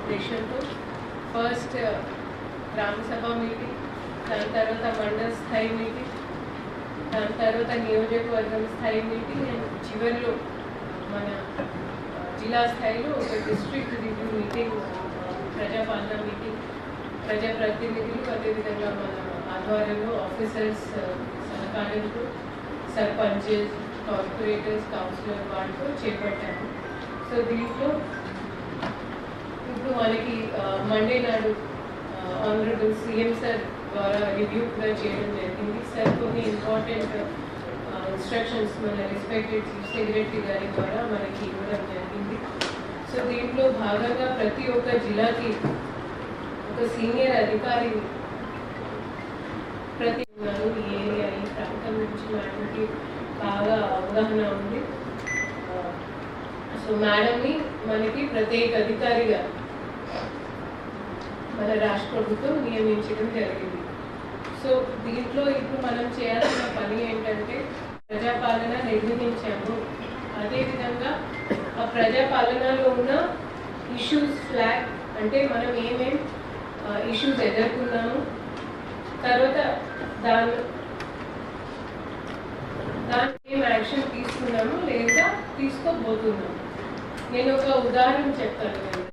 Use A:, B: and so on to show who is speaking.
A: ఉద్దేశంతో ఫస్ట్ గ్రామ సభ మీటింగ్, దాని తర్వాత మండల స్థాయి మీటింగ్, దాని తర్వాత నియోజకవర్గం స్థాయి మీటింగ్ అండ్ చివరిలో మన జిల్లా స్థాయిలో ఒక డిస్ట్రిక్ట్ రివ్యూ మీటింగ్, ప్రజాపాలన మీటింగ్, ప్రజాప్రతినిధులు అదేవిధంగా మన ఆధ్వర్యంలో ఆఫీసర్స్ సహకారంతో సర్పంచెస్, కార్పొరేటర్స్, కౌన్సిలర్ వాళ్ళతో చేపట్టాము. సో దీంట్లో ఇప్పుడు మనకి మండే నాడు ఆనరబుల్ సీఎం సార్ ద్వారా రివ్యూ కూడా చేయడం జరిగింది. సార్ కొన్ని ఇంపార్టెంట్ ఇన్స్ట్రక్షన్స్ మన రెస్పెక్టెడ్ చీఫ్ సెక్రటరీ గారి ద్వారా మనకి ఇవ్వడం జరిగింది. సో దీంట్లో భాగంగా ప్రతి ఒక్క జిల్లాకి ఒక సీనియర్ అధికారిని ప్రతి ఈ ఏరియా ఈ ప్రాంతం నుంచి మేడంకి బాగా అవగాహన ఉంది. సో మేడంని మనకి ప్రత్యేక అధికారిగా మన రాష్ట్ర ప్రభుత్వం నియమించడం జరిగింది. సో దీంట్లో ఇప్పుడు మనం చేయాల్సిన పని ఏంటంటే ప్రజాపాలన నిర్వహించాము, అదేవిధంగా ఆ ప్రజాపాలనలో ఉన్న ఇష్యూస్ ఫ్లాగ్ అంటే మనం ఏమేం ఇష్యూస్ ఎదుర్కొన్నాము, తర్వాత దాన్ని ఏం యాక్షన్ తీసుకున్నాము లేదా తీసుకోబోతున్నాము. నేను ఒక ఉదాహరణ చెప్తాను.